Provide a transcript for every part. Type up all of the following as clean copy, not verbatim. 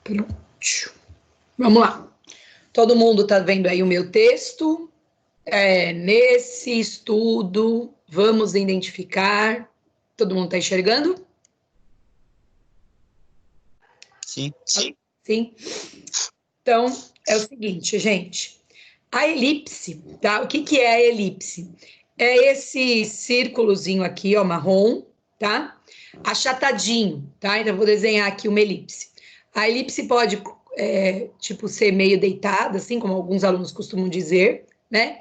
Pronto. Vamos lá. Todo mundo está vendo aí o meu texto? Nesse estudo, vamos identificar. Todo mundo está enxergando? Sim. Sim. Então, é o seguinte, gente. A elipse, tá? O que é a elipse? É esse círculozinho aqui, ó, marrom, tá? Achatadinho, tá? Então, eu vou desenhar aqui uma elipse. A elipse pode, tipo, ser meio deitada, assim, como alguns alunos costumam dizer, né?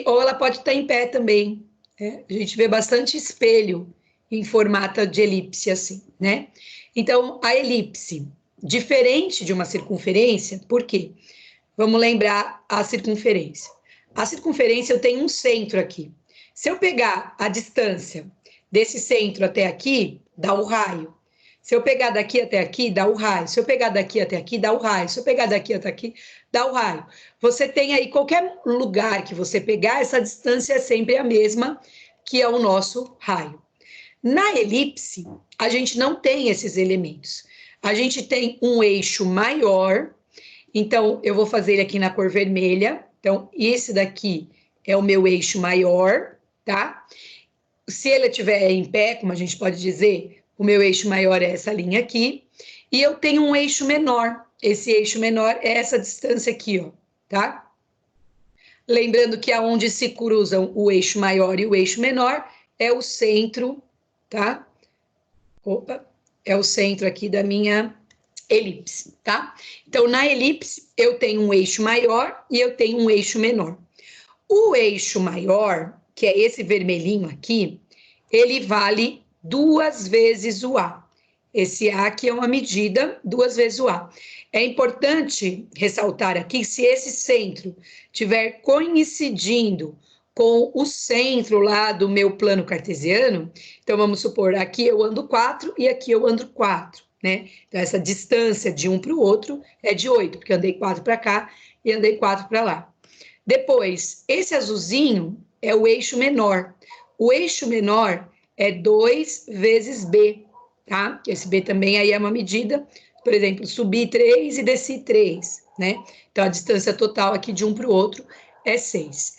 Ou ela pode estar em pé também. Né? A gente vê bastante espelho em formato de elipse, assim, né? Então, a elipse, diferente de uma circunferência, por quê? Vamos lembrar a circunferência. A circunferência eu tenho um centro aqui. Se eu pegar a distância desse centro até aqui, dá o raio. Se eu pegar daqui até aqui, dá o raio. Se eu pegar daqui até aqui, dá o raio. Se eu pegar daqui até aqui, dá o raio. Você tem aí qualquer lugar que você pegar, essa distância é sempre a mesma, que é o nosso raio. Na elipse, a gente não tem esses elementos. A gente tem um eixo maior. Então, eu vou fazer ele aqui na cor vermelha. Então, esse daqui é o meu eixo maior, tá? Se ele estiver em pé, como a gente pode dizer, o meu eixo maior é essa linha aqui. E eu tenho um eixo menor. Esse eixo menor é essa distância aqui, ó, tá? Lembrando que aonde se cruzam o eixo maior e o eixo menor é o centro, tá? Opa, é o centro aqui da minha elipse, tá? Então, na elipse, eu tenho um eixo maior e eu tenho um eixo menor. O eixo maior, que é esse vermelhinho aqui, ele vale 2 vezes o A. Esse A aqui é uma medida 2 vezes o A. É importante ressaltar aqui, se esse centro estiver coincidindo com o centro lá do meu plano cartesiano, então vamos supor, aqui eu ando 4 e aqui eu ando 4, né? Então essa distância de um para o outro é de 8, porque eu andei 4 para cá e andei 4 para lá. Depois, esse azulzinho é o eixo menor. O eixo menor é 2 vezes B, tá? Esse B também aí é uma medida, por exemplo, subi 3 e desci 3, né? Então, a distância total aqui de um para o outro é 6.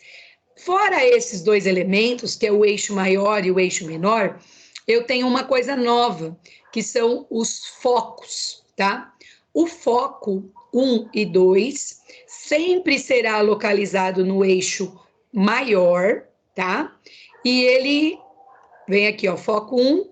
Fora esses dois elementos, que é o eixo maior e o eixo menor, eu tenho uma coisa nova, que são os focos, tá? O foco 1 e 2 sempre será localizado no eixo maior, tá? E ele vem aqui, ó, foco 1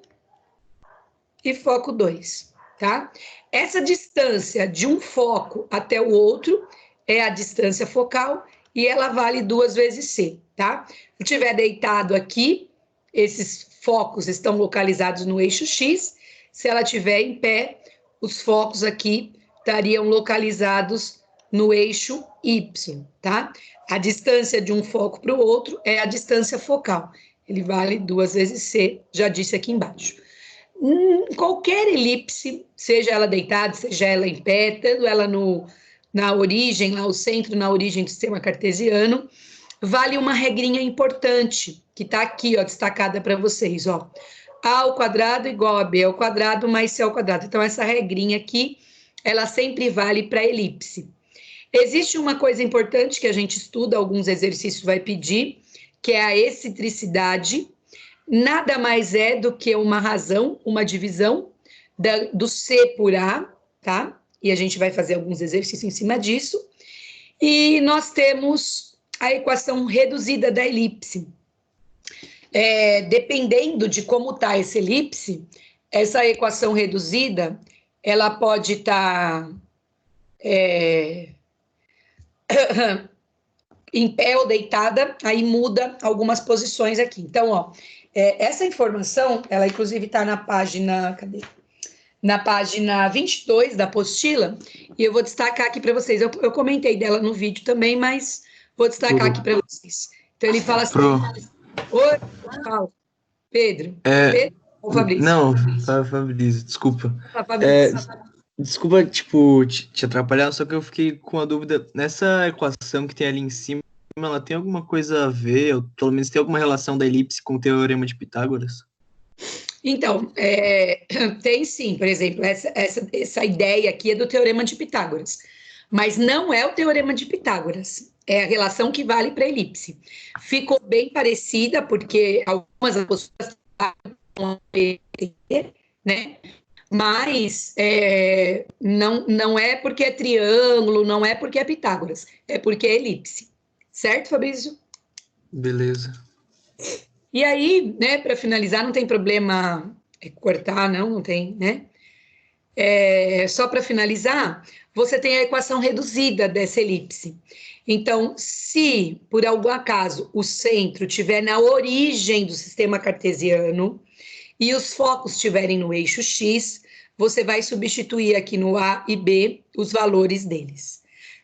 e foco 2, tá? Essa distância de um foco até o outro é a distância focal e ela vale 2 vezes C, tá? Se eu estiver deitado aqui, esses focos estão localizados no eixo X. Se ela estiver em pé, os focos aqui estariam localizados no eixo Y, tá? A distância de um foco para o outro é a distância focal. Ele vale 2 vezes C, já disse aqui embaixo. Qualquer elipse, seja ela deitada, seja ela em pé, tendo ela na origem, lá o centro na origem do sistema cartesiano, vale uma regrinha importante, que está aqui, ó, destacada para vocês, ó. A ao quadrado igual a B ao quadrado mais C ao quadrado. Então, essa regrinha aqui, ela sempre vale para elipse. Existe uma coisa importante que a gente estuda, alguns exercícios vai pedir, que é a excentricidade. Nada mais é do que uma razão, uma divisão do C por A, tá? E a gente vai fazer alguns exercícios em cima disso. E nós temos a equação reduzida da elipse. Dependendo de como está essa elipse, essa equação reduzida, ela pode estar em pé ou deitada, aí muda algumas posições aqui. Então, ó, essa informação, ela inclusive está na página, cadê? Na página 22 da apostila, e eu vou destacar aqui para vocês. Eu comentei dela no vídeo também, mas vou destacar aqui para vocês. Então, ele fala assim... Oi, fala. Pedro. Pedro ou Fabrício? Não, Fabrício, desculpa. Fabrício. Desculpa, tipo, te atrapalhar, só que eu fiquei com a dúvida. Nessa equação que tem ali em cima, ela tem alguma coisa a ver, ou pelo menos tem alguma relação da elipse com o teorema de Pitágoras? Então, tem sim, por exemplo, essa ideia aqui é do Teorema de Pitágoras, mas não é o Teorema de Pitágoras, é a relação que vale para a elipse. Ficou bem parecida, porque algumas pessoas vão entender, né? Mas não é porque é triângulo, não é porque é Pitágoras, é porque é elipse. Certo, Fabrício? Beleza. E aí, né, para finalizar, não tem problema cortar, não tem, né? Só para finalizar, você tem a equação reduzida dessa elipse. Então, se por algum acaso o centro estiver na origem do sistema cartesiano e os focos estiverem no eixo X, você vai substituir aqui no A e B os valores deles.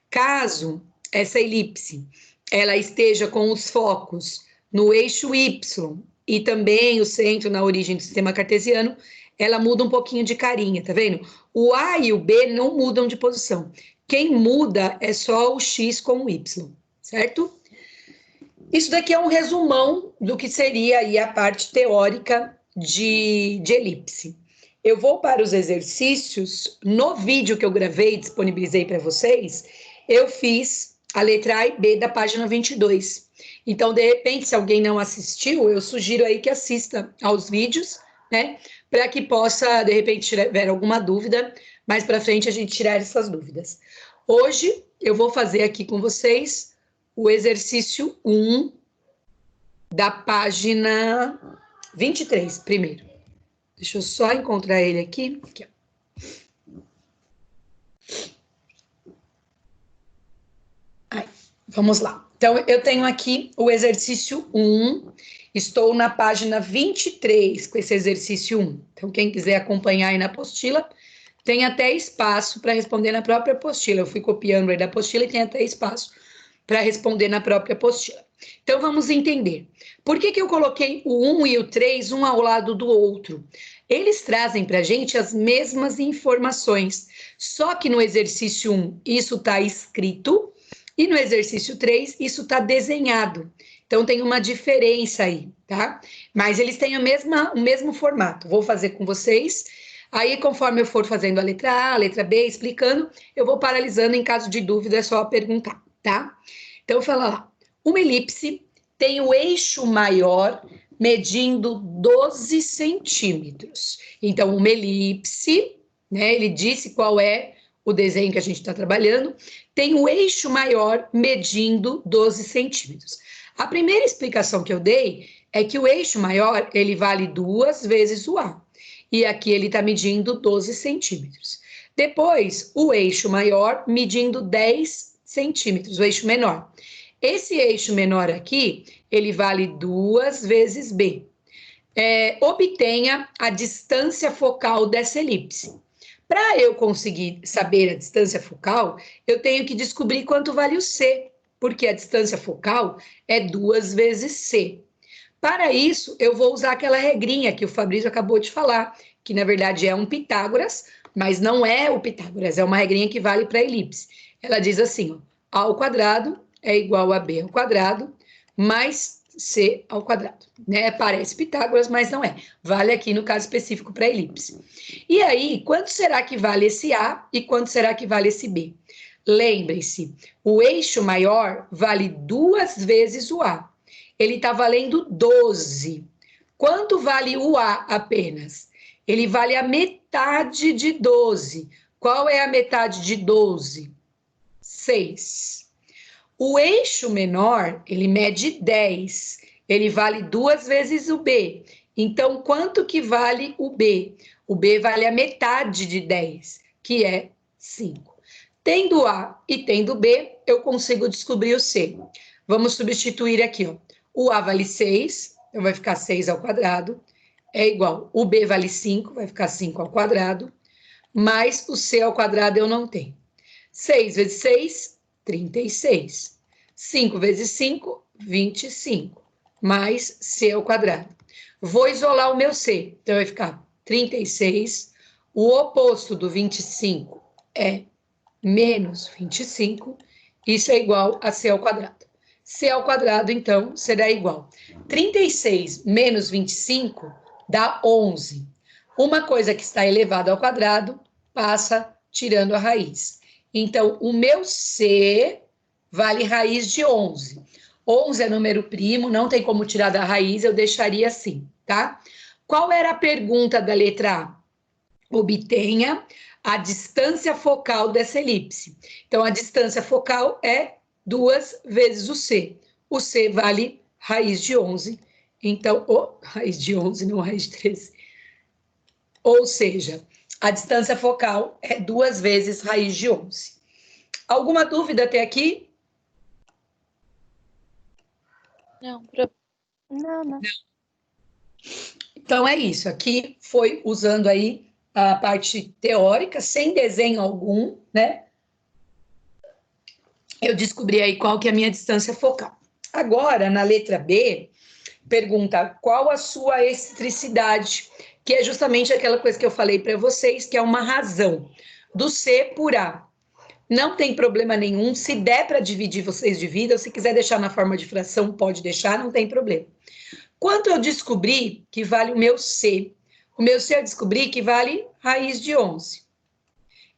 Caso essa elipse ela esteja com os focos no eixo Y e também o centro na origem do sistema cartesiano, ela muda um pouquinho de carinha, tá vendo? O A e o B não mudam de posição. Quem muda é só o X com o Y, certo? Isso daqui é um resumão do que seria aí a parte teórica de elipse. Eu vou para os exercícios. No vídeo que eu gravei e disponibilizei para vocês, eu fiz a letra A e B da página 22. Então, de repente, se alguém não assistiu, eu sugiro aí que assista aos vídeos, né? Para que possa, de repente, tiver alguma dúvida, mais para frente a gente tirar essas dúvidas. Hoje, eu vou fazer aqui com vocês o exercício 1 da página 23, primeiro. Deixa eu só encontrar ele aqui. Aqui, ó. Vamos lá. Então, eu tenho aqui o exercício 1. Estou na página 23 com esse exercício 1. Então, quem quiser acompanhar aí na apostila, tem até espaço para responder na própria apostila. Eu fui copiando aí da apostila e tem até espaço para responder na própria apostila. Então, vamos entender. Por que eu coloquei o 1 e o 3 um ao lado do outro? Eles trazem para a gente as mesmas informações, só que no exercício 1 isso está escrito e no exercício 3 isso está desenhado. Então, tem uma diferença aí, tá? Mas eles têm o mesmo formato. Vou fazer com vocês. Aí, conforme eu for fazendo a letra A, a letra B, explicando, eu vou paralisando. Em caso de dúvida, é só perguntar, tá? Então, fala lá. Uma elipse tem o eixo maior medindo 12 centímetros. Então, uma elipse, né? Ele disse qual é o desenho que a gente está trabalhando, tem o eixo maior medindo 12 centímetros. A primeira explicação que eu dei é que o eixo maior, ele vale 2 vezes o A. E aqui ele está medindo 12 centímetros. Depois, o eixo maior medindo 10 centímetros, o eixo menor. Esse eixo menor aqui, ele vale 2 vezes B. Obtenha a distância focal dessa elipse. Para eu conseguir saber a distância focal, eu tenho que descobrir quanto vale o C, porque a distância focal é 2 vezes C. Para isso, eu vou usar aquela regrinha que o Fabrício acabou de falar, que na verdade é um Pitágoras, mas não é o Pitágoras, é uma regrinha que vale para a elipse. Ela diz assim, ó, A ao quadrado é igual a B ao quadrado, mais C ao quadrado. Né? Parece Pitágoras, mas não é. Vale aqui no caso específico para a elipse. E aí, quanto será que vale esse A e quanto será que vale esse B? Lembrem-se, o eixo maior vale 2 vezes o A. Ele está valendo 12. Quanto vale o A apenas? Ele vale a metade de 12. Qual é a metade de 12? 6. O eixo menor, ele mede 10. Ele vale 2 vezes o B. Então, quanto que vale o B? O B vale a metade de 10, que é 5. Tendo A e tendo B, eu consigo descobrir o C. Vamos substituir aqui, ó. O A vale 6, então vai ficar 6 ao quadrado, é igual. O B vale 5, vai ficar 5 ao quadrado, mais o C ao quadrado eu não tenho. 6 vezes 6, 36. 5 vezes 5, 25, mais C ao quadrado. Vou isolar o meu C, então vai ficar 36. O oposto do 25 é menos 25, isso é igual a C ao quadrado. C ao quadrado, então, será igual 36 menos 25, dá 11. Uma coisa que está elevada ao quadrado passa tirando a raiz. Então, o meu C vale raiz de 11. 11 é número primo, não tem como tirar da raiz, eu deixaria assim, tá? Qual era a pergunta da letra A? Obtenha a distância focal dessa elipse. Então, a distância focal é 2 vezes o C. O C vale raiz de 11. Então, raiz de 11, não raiz de 13. Ou seja, a distância focal é 2 vezes raiz de 11. Alguma dúvida até aqui? Não. Não. Então, é isso. Aqui foi usando aí a parte teórica, sem desenho algum, né? Eu descobri aí qual que é a minha distância focal. Agora, na letra B, pergunta qual a sua excentricidade, que é justamente aquela coisa que eu falei para vocês, que é uma razão do C por A. Não tem problema nenhum, se der para dividir, vocês dividam, se quiser deixar na forma de fração, pode deixar, não tem problema. Quanto eu descobri que vale o meu C? O meu C eu descobri que vale raiz de 11.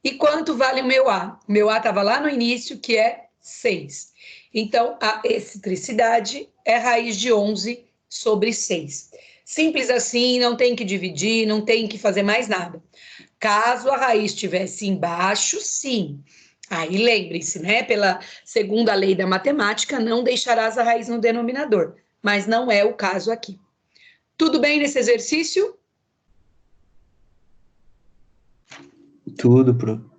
E quanto vale o meu A? O meu A estava lá no início, que é 6. Então, a excentricidade é raiz de 11 sobre 6. Simples assim, não tem que dividir, não tem que fazer mais nada. Caso a raiz estivesse embaixo, sim. Aí lembre-se, né? Pela segunda lei da matemática, não deixarás a raiz no denominador. Mas não é o caso aqui. Tudo bem nesse exercício? Tudo, Pro.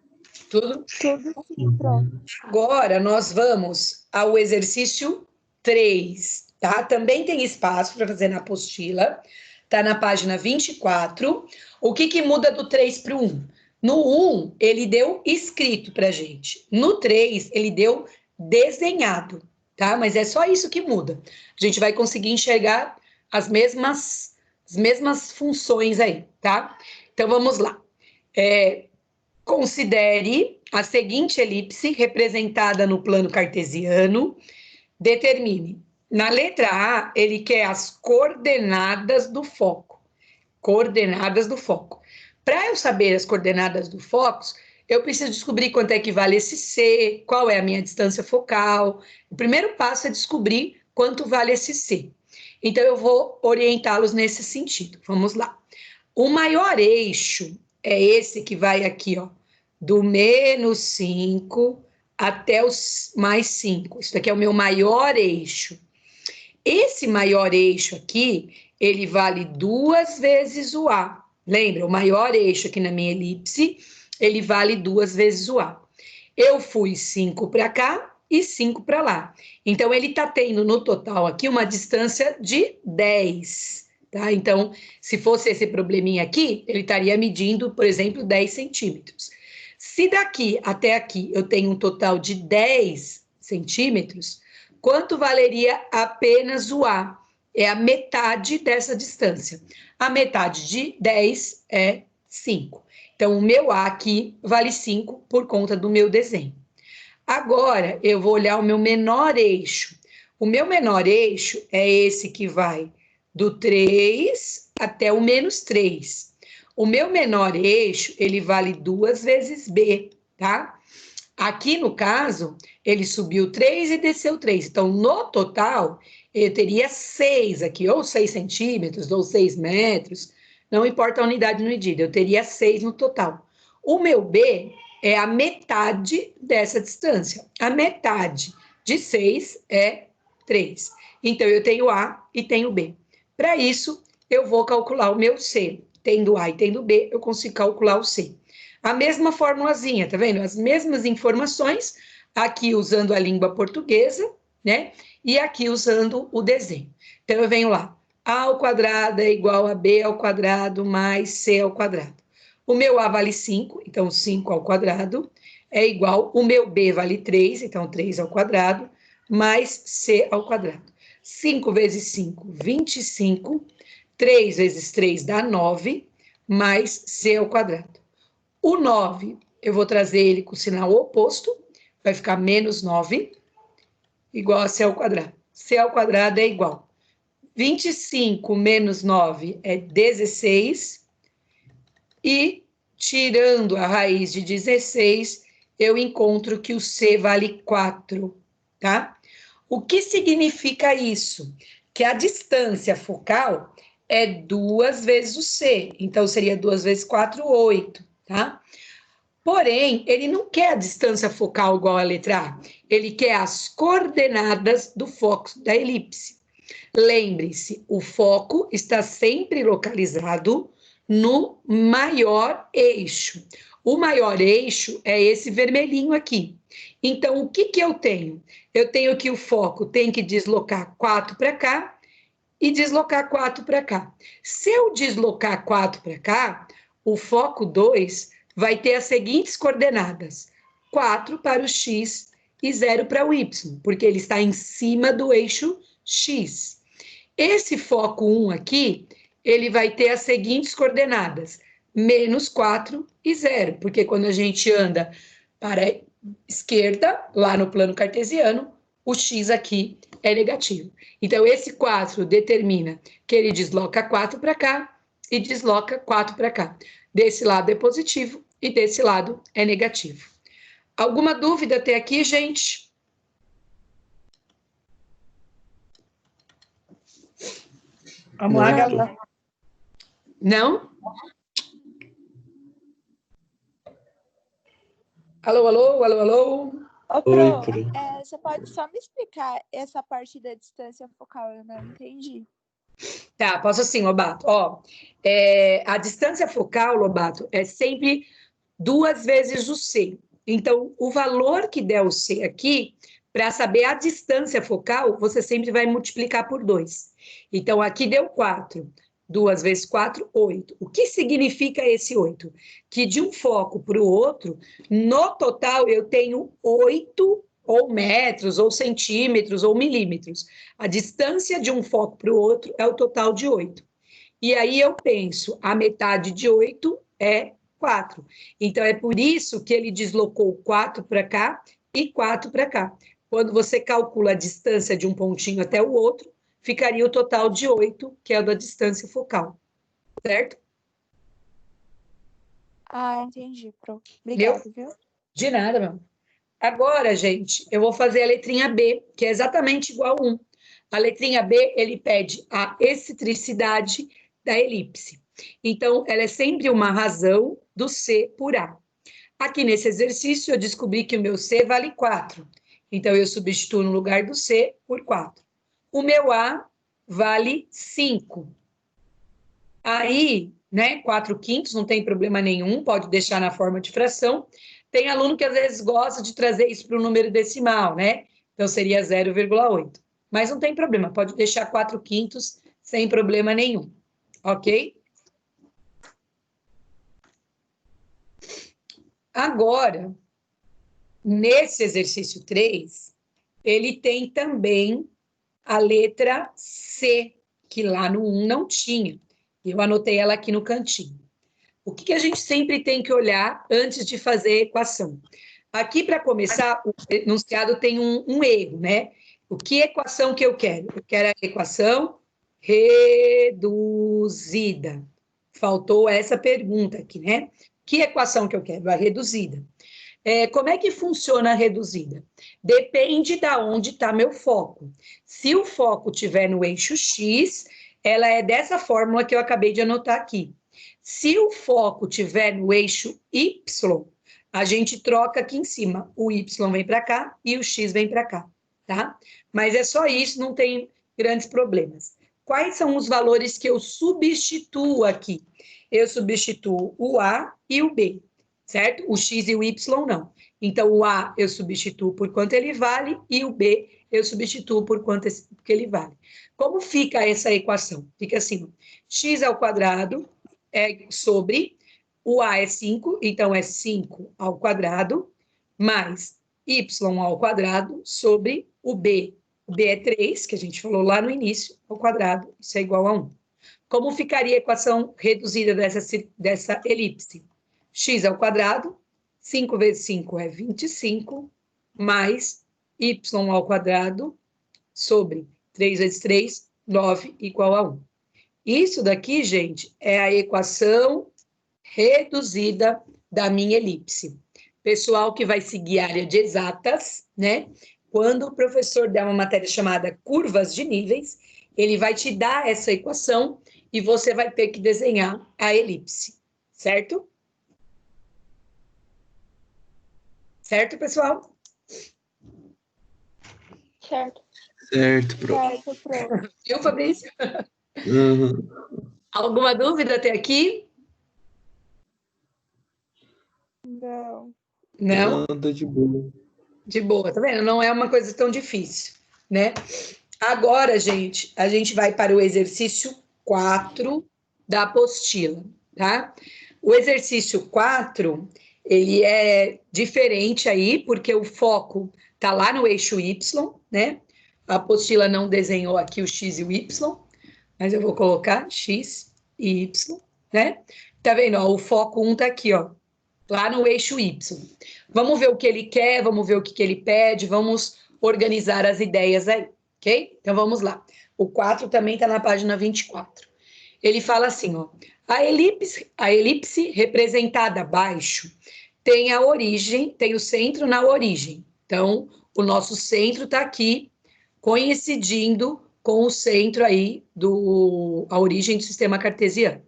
Tudo? Tudo sim, Pro. Agora nós vamos ao exercício 3, tá? Também tem espaço para fazer na apostila, tá na página 24. O que muda do 3 para o 1? No 1, ele deu escrito para gente. No 3, ele deu desenhado, tá? Mas é só isso que muda. A gente vai conseguir enxergar as mesmas funções aí, tá? Então, vamos lá. Considere a seguinte elipse representada no plano cartesiano. Determine. Na letra A, ele quer as coordenadas do foco. Coordenadas do foco. Para eu saber as coordenadas do foco, eu preciso descobrir quanto é que vale esse C, qual é a minha distância focal. O primeiro passo é descobrir quanto vale esse C. Então, eu vou orientá-los nesse sentido. Vamos lá. O maior eixo é esse que vai aqui, ó, do menos 5 até os mais 5. Isso aqui é o meu maior eixo. Esse maior eixo aqui, ele vale 2 vezes o A. Lembra? O maior eixo aqui na minha elipse, ele vale 2 vezes o A. Eu fui 5 para cá e 5 para lá. Então, ele está tendo no total aqui uma distância de 10. Tá? Então, se fosse esse probleminha aqui, ele estaria medindo, por exemplo, 10 centímetros. Se daqui até aqui eu tenho um total de 10 centímetros, quanto valeria apenas o A? É a metade dessa distância. A metade de 10 é 5. Então, o meu A aqui vale 5 por conta do meu desenho. Agora, eu vou olhar o meu menor eixo. O meu menor eixo é esse que vai do 3 até o menos 3. O meu menor eixo, ele vale 2 vezes B, tá? Aqui, no caso, ele subiu 3 e desceu 3. Então, no total, eu teria 6 aqui, ou 6 centímetros, ou 6 metros, não importa a unidade de medida, eu teria 6 no total. O meu B é a metade dessa distância. A metade de 6 é 3. Então, eu tenho A e tenho B. Para isso, eu vou calcular o meu C. Tendo A e tendo B, eu consigo calcular o C. A mesma formulazinha, tá vendo? As mesmas informações, aqui usando a língua portuguesa, né? E aqui usando o desenho. Então, eu venho lá. A ao quadrado é igual a B ao quadrado mais C ao quadrado. O meu A vale 5, então 5 ao quadrado é igual, o meu B vale 3, então 3 ao quadrado, mais C ao quadrado. 5 vezes 5, 25. 3 vezes 3 dá 9, mais C ao quadrado. O 9, eu vou trazer ele com o sinal oposto, vai ficar menos 9, igual a C ao quadrado. C ao quadrado é igual 25 menos 9 é 16. E, tirando a raiz de 16, eu encontro que o C vale 4, tá? O que significa isso? Que a distância focal é 2 vezes o C. Então, seria 2 vezes 4, 8, tá? Porém, ele não quer a distância focal igual a letra A. Ele quer as coordenadas do foco da elipse. Lembre-se, o foco está sempre localizado no maior eixo. O maior eixo é esse vermelhinho aqui. Então, o que eu tenho? Eu tenho que o foco tem que deslocar 4 para cá e deslocar 4 para cá. Se eu deslocar 4 para cá, o foco 2 vai ter as seguintes coordenadas: 4 para o x e 0 para o y, porque ele está em cima do eixo x. Esse foco 1 aqui, ele vai ter as seguintes coordenadas: menos 4 e 0, porque quando a gente anda para a esquerda, lá no plano cartesiano, o x aqui é negativo. Então, esse 4 determina que ele desloca 4 para cá e desloca 4 para cá. Desse lado é positivo e desse lado é negativo. Alguma dúvida até aqui, gente? Vamos lá, galera. Não? Alô, alô, alô, alô? Ô, Pro, você pode só me explicar essa parte da distância focal? Eu não entendi. Tá, posso sim, Lobato. A distância focal, Lobato, é sempre 2 vezes o C. Então, o valor que der o C aqui, para saber a distância focal, você sempre vai multiplicar por 2. Então, aqui deu 4. 2 vezes 4, 8. O que significa esse 8? Que de um foco para o outro, no total, eu tenho 8 ou metros, ou centímetros, ou milímetros. A distância de um foco para o outro é o total de 8. E aí eu penso, a metade de 8 é 4. Então, é por isso que ele deslocou 4 para cá e 4 para cá. Quando você calcula a distância de um pontinho até o outro, ficaria o total de 8, que é a da distância focal. Certo? Ah, entendi, Pro. Obrigada, viu? De nada, meu. Agora, gente, eu vou fazer a letrinha B, que é exatamente igual a 1. A letrinha B, ele pede a excentricidade da elipse. Então, ela é sempre uma razão do C por A. Aqui nesse exercício, eu descobri que o meu C vale 4. Então, eu substituo no lugar do C por 4. O meu A vale 5. Aí, né, 4/5, não tem problema nenhum, pode deixar na forma de fração. Tem aluno que às vezes gosta de trazer isso para o número decimal, né? Então, seria 0,8. Mas não tem problema, pode deixar 4/5 sem problema nenhum, ok? Agora, nesse exercício 3, ele tem também a letra C, que lá no 1 não tinha. Eu anotei ela aqui no cantinho. O que a gente sempre tem que olhar antes de fazer a equação? Aqui, para começar, o enunciado tem um erro, né? O que equação que eu quero? Eu quero a equação reduzida. Faltou essa pergunta aqui, né? Que equação que eu quero? A reduzida. Como é que funciona a reduzida? Depende de onde está meu foco. Se o foco estiver no eixo X, ela é dessa fórmula que eu acabei de anotar aqui. Se o foco estiver no eixo Y, a gente troca aqui em cima. O Y vem para cá e o X vem para cá, tá? Mas é só isso, não tem grandes problemas. Quais são os valores que eu substituo aqui? Eu substituo o A e o B, certo? O X e o Y não. Então, o A eu substituo por quanto ele vale e o B eu substituo por quanto que ele vale. Como fica essa equação? Fica assim, x ao quadrado é sobre, o A é 5, então é 5 ao quadrado, mais y ao quadrado sobre o B. O B é 3, que a gente falou lá no início, ao quadrado, isso é igual a 1. Como ficaria a equação reduzida dessa elipse? X ao quadrado, 5 vezes 5 é 25, mais y ao quadrado, sobre 3 vezes 3, 9 igual a 1. Isso daqui, gente, é a equação reduzida da minha elipse. Pessoal que vai seguir a área de exatas, né? Quando o professor der uma matéria chamada curvas de níveis, ele vai te dar essa equação e você vai ter que desenhar a elipse, certo? Certo, pessoal? Certo. Certo, prof. Certo, prof. Viu, Fabrício? Uhum. Alguma dúvida até aqui? Não. Não? Não, tô de boa. De boa, tá vendo? Não é uma coisa tão difícil, né? Agora, gente, a gente vai para o exercício 4 da apostila, tá? O exercício 4, ele é diferente aí, porque o foco tá lá no eixo Y, né? A apostila não desenhou aqui o X e o Y, mas eu vou colocar X e Y, né? Tá vendo? Ó, o foco 1 tá aqui, ó, lá no eixo Y. Vamos ver o que ele quer, vamos ver o que, que ele pede, vamos organizar as ideias aí, ok? Então vamos lá. O 4 também está na página 24. Ele fala assim, ó, a elipse representada abaixo tem a origem, tem o centro na origem. Então, o nosso centro está aqui, coincidindo com o centro aí a origem do sistema cartesiano.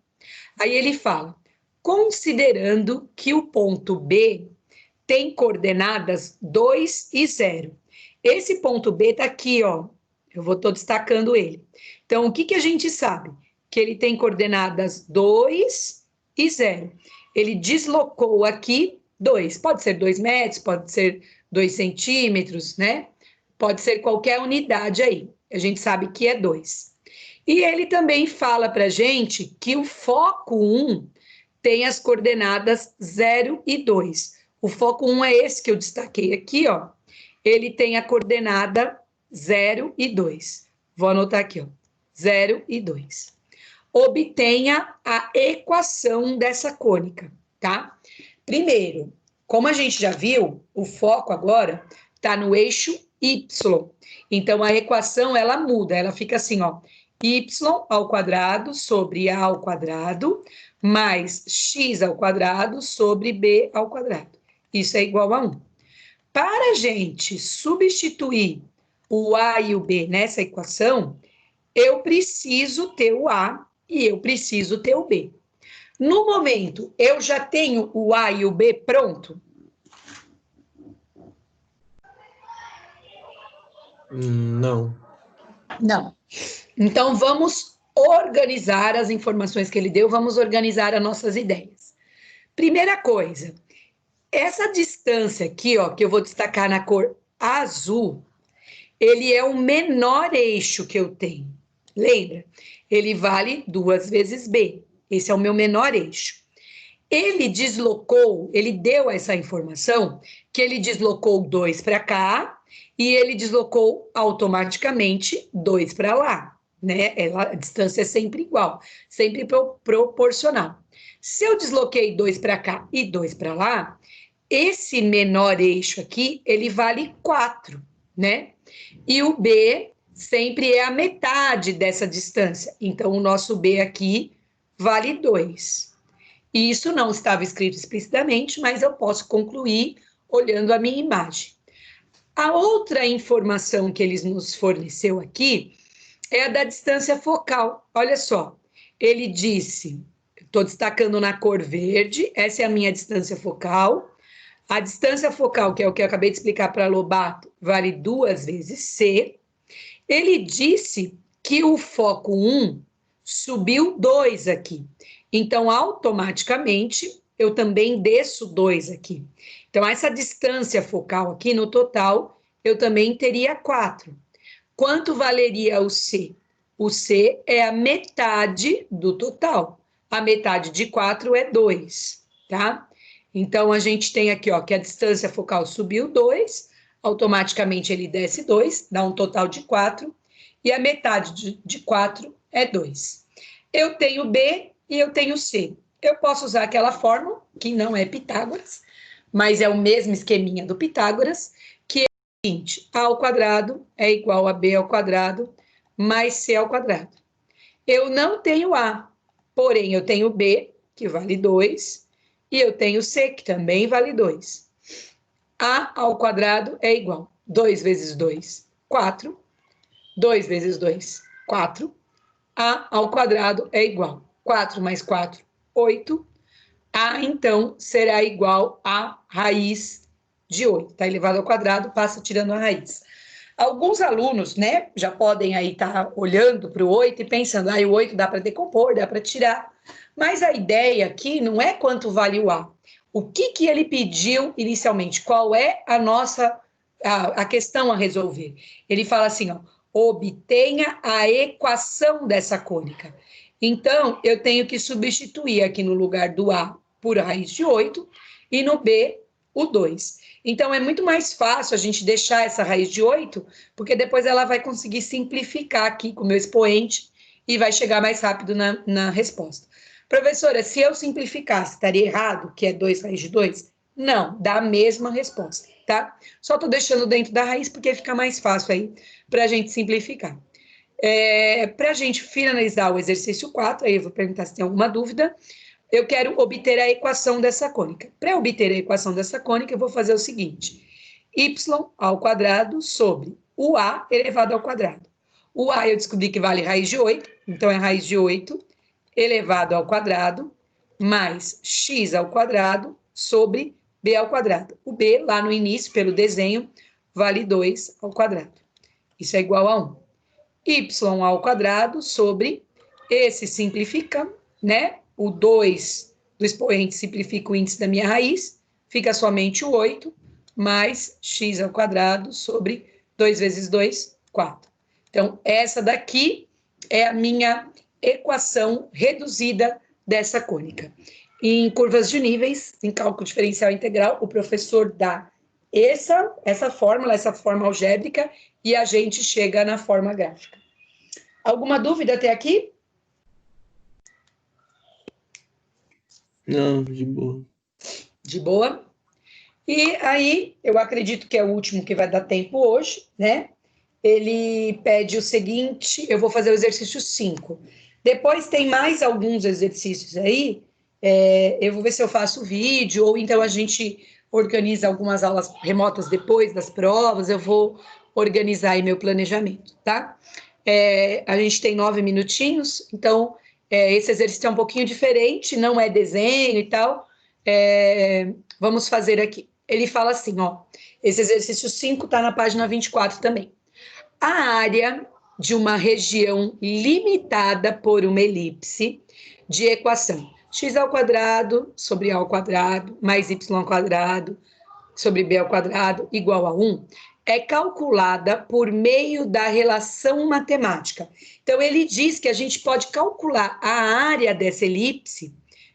Aí ele fala, considerando que o ponto B tem coordenadas 2 e 0. Esse ponto B está aqui, ó. Eu estou destacando ele. Então, o que, que a gente sabe? Que ele tem coordenadas 2 e 0. Ele deslocou aqui 2. Pode ser 2 metros, pode ser 2 centímetros, né? Pode ser qualquer unidade aí. A gente sabe que é 2. E ele também fala para a gente que o foco 1 tem as coordenadas 0 e 2. O foco 1 é esse que eu destaquei aqui, ó. Ele tem a coordenada 0 e 2. Vou anotar aqui, ó. 0 e 2. Obtenha a equação dessa cônica, tá? Primeiro, como a gente já viu, o foco agora está no eixo Y. Então, a equação, ela muda, ela fica assim, ó. Y ao quadrado sobre A ao quadrado, mais X ao quadrado sobre B ao quadrado. Isso é igual a 1. Para a gente substituir o A e o B nessa equação, eu preciso ter o A e eu preciso ter o B. No momento, eu já tenho o A e o B pronto? Não. Não. Então, vamos organizar as informações que ele deu, vamos organizar as nossas ideias. Primeira coisa, essa distância aqui, ó, que eu vou destacar na cor azul, ele é o menor eixo que eu tenho. Lembra? Ele vale 2 vezes B. Esse é o meu menor eixo. Ele deslocou, ele deu essa informação, que ele deslocou 2 para cá e ele deslocou automaticamente 2 para lá, né? A distância é sempre igual, sempre proporcional. Se eu desloquei 2 para cá e 2 para lá, esse menor eixo aqui, ele vale 4, né? E o B sempre é a metade dessa distância. Então, o nosso B aqui vale 2. E isso não estava escrito explicitamente, mas eu posso concluir olhando a minha imagem. A outra informação que eles nos forneceu aqui é a da distância focal. Olha só, ele disse, estou destacando na cor verde, essa é a minha distância focal. A distância focal, que é o que eu acabei de explicar para Lobato, vale 2 vezes C. Ele disse que o foco 1 subiu 2 aqui. Então, automaticamente, eu também desço 2 aqui. Então, essa distância focal aqui, no total, eu também teria 4. Quanto valeria o C? O C é a metade do total. A metade de 4 é 2, tá? Então, a gente tem aqui, ó, que a distância focal subiu 2, automaticamente ele desce 2, dá um total de 4, e a metade de 4 é 2. Eu tenho B e eu tenho C. Eu posso usar aquela fórmula, que não é Pitágoras, mas é o mesmo esqueminha do Pitágoras, que é o seguinte, A ao quadrado é igual a B ao quadrado, mais C ao quadrado. Eu não tenho A, porém eu tenho B, que vale 2, e eu tenho C, que também vale 2. A ao quadrado é igual. 2 vezes 2, 4. 2 vezes 2, 4. A ao quadrado é igual. 4 mais 4, 8. A, então, será igual a raiz de 8. Tá elevado ao quadrado, passa tirando a raiz. Alguns alunos, né, já podem aí estar olhando para o 8 e pensando, o 8 dá para decompor, dá para tirar. Mas a ideia aqui não é quanto vale o A. O que ele pediu inicialmente? Qual é a questão a resolver? Ele fala assim, ó, obtenha a equação dessa cônica. Então, eu tenho que substituir aqui no lugar do A por raiz de 8 e no B o 2. Então, é muito mais fácil a gente deixar essa raiz de 8, porque depois ela vai conseguir simplificar aqui com o meu expoente e vai chegar mais rápido na resposta. Professora, se eu simplificasse, estaria errado, que é 2 raiz de 2? Não, dá a mesma resposta, tá? Só estou deixando dentro da raiz porque fica mais fácil aí para a gente simplificar. Para a gente finalizar o exercício 4, aí eu vou perguntar se tem alguma dúvida, eu quero obter a equação dessa cônica. Para obter a equação dessa cônica, eu vou fazer o seguinte, y ao quadrado sobre o a elevado ao quadrado. O a eu descobri que vale raiz de 8, então é raiz de 8 elevado ao quadrado, mais x ao quadrado sobre b ao quadrado. O b, lá no início, pelo desenho, vale 2 ao quadrado. Isso é igual a 1. Y ao quadrado sobre, esse simplifica, né? O 2 do expoente simplifica o índice da minha raiz, fica somente o 8, mais x ao quadrado sobre 2 vezes 2, 4. Então, essa daqui é a minha equação reduzida dessa cônica. Em curvas de níveis, em cálculo diferencial integral, o professor dá essa forma algébrica, e a gente chega na forma gráfica. Alguma dúvida até aqui? Não, de boa. De boa. E aí, eu acredito que é o último que vai dar tempo hoje, né? Ele pede o seguinte, eu vou fazer o exercício 5. Depois tem mais alguns exercícios aí, eu vou ver se eu faço vídeo, ou então a gente organiza algumas aulas remotas depois das provas, eu vou organizar aí meu planejamento, tá? A gente tem 9 minutinhos, então esse exercício é um pouquinho diferente, não é desenho e tal, vamos fazer aqui. Ele fala assim, ó, esse exercício 5 está na página 24 também. A área de uma região limitada por uma elipse de equação x ao quadrado sobre a ao quadrado mais y ao quadrado sobre b ao quadrado igual a 1 é calculada por meio da relação matemática. Então, ele diz que a gente pode calcular a área dessa elipse,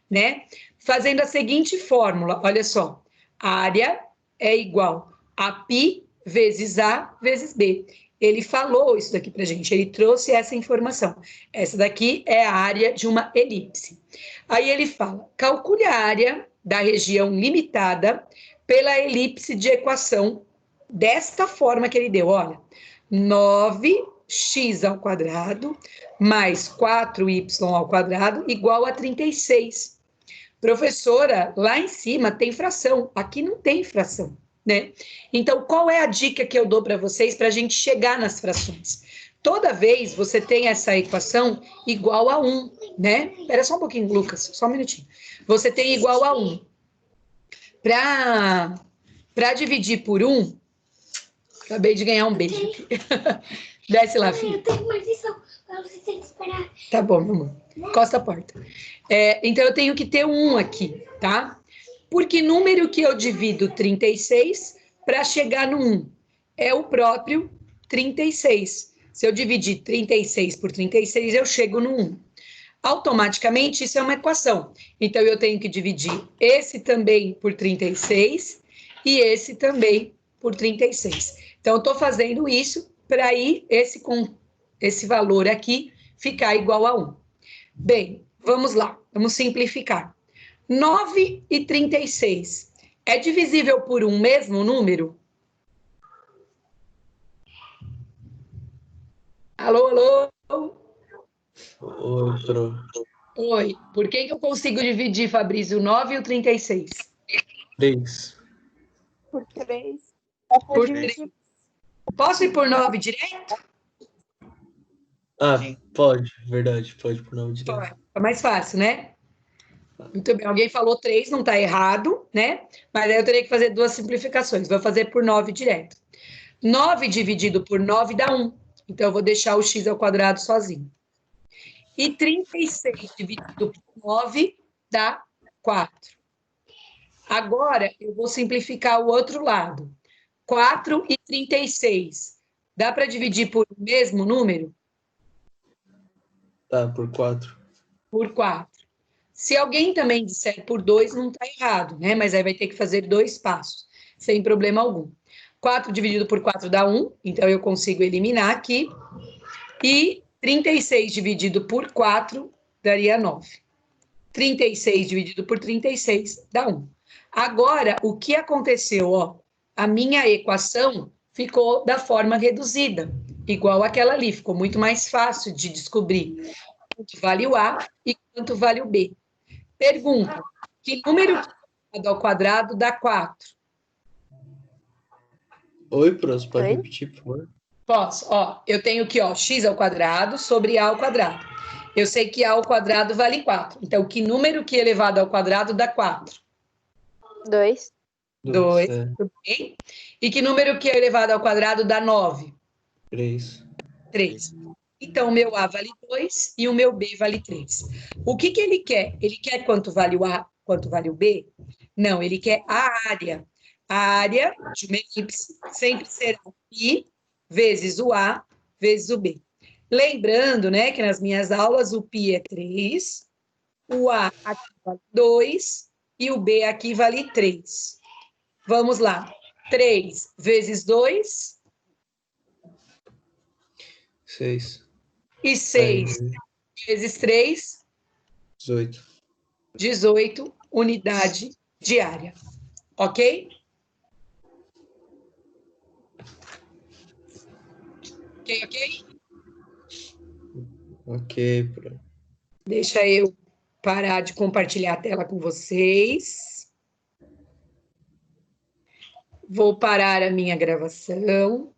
né, fazendo a seguinte fórmula, olha só, a área é igual a π vezes a vezes b. Ele falou isso daqui para a gente, ele trouxe essa informação. Essa daqui é a área de uma elipse. Aí ele fala, calcule a área da região limitada pela elipse de equação desta forma que ele deu, olha, 9x ao quadrado mais 4y ao quadrado igual a 36. Professora, lá em cima tem fração, aqui não tem fração, né? Então, qual é a dica que eu dou para vocês para a gente chegar nas frações? Toda vez você tem essa equação igual a 1, né? Espera só um pouquinho, Lucas, só um minutinho. Você tem igual a 1. Para dividir por 1, acabei de ganhar um beijo aqui. Desce lá, filho. Eu tenho uma lição, você tem que esperar. Tá bom, meu amor. Encosta a porta. Então, eu tenho que ter 1 aqui, tá? Porque número que eu divido 36 para chegar no 1 é o próprio 36. Se eu dividir 36 por 36, eu chego no 1. Automaticamente, isso é uma equação. Então, eu tenho que dividir esse também por 36 e esse também por 36. Então, eu estou fazendo isso para aí esse valor aqui ficar igual a 1. Bem, vamos lá, vamos simplificar. 9 e 36 é divisível por um mesmo número? Alô, alô? Oi, pro. Oi. Por que eu consigo dividir, Fabrício, o 9 e o 36? 3. Por 3. Dá pra Por dividir. Posso ir por 9 direto? Ah, pode, verdade, pode por 9 direto. É mais fácil, né? Muito bem. Alguém falou 3, não está errado, né? Mas aí eu teria que fazer duas simplificações. Vou fazer por 9 direto. 9 dividido por 9 dá 1. Então, eu vou deixar o x ao quadrado sozinho. E 36 dividido por 9 dá 4. Agora, eu vou simplificar o outro lado. 4 e 36. Dá para dividir por o mesmo número? Tá, por 4. Por 4. Se alguém também disser por 2, não está errado, né? Mas aí vai ter que fazer 2 passos, sem problema algum. 4 dividido por 4 dá 1, então eu consigo eliminar aqui. E 36 dividido por 4 daria 9. 36 dividido por 36 dá 1. Agora, o que aconteceu? Ó, a minha equação ficou da forma reduzida, igual aquela ali, ficou muito mais fácil de descobrir quanto vale o A e quanto vale o B. Pergunta: que número ao quadrado dá 4? Oi, pro, você pode Oi? repetir, por favor? Posso, ó, eu tenho aqui, ó, x ao quadrado sobre a ao quadrado. Eu sei que a ao quadrado vale 4. Então, que número que elevado ao quadrado dá 4? 2. 2, É, tudo bem? E que número que elevado ao quadrado dá 9? 3. 3. Então, o meu A vale 2 e o meu B vale 3. O que ele quer? Ele quer quanto vale o A, quanto vale o B? Não, ele quer a área. A área de uma elipse sempre será π vezes o A vezes o B. Lembrando, né, que nas minhas aulas o π é 3, o A aqui vale 2 e o B aqui vale 3. Vamos lá. 3 vezes 2 6. e 6 vezes 3, 18. 18 unidade diária. Ok? Ok, ok? Ok, pro. Deixa eu parar de compartilhar a tela com vocês. Vou parar a minha gravação.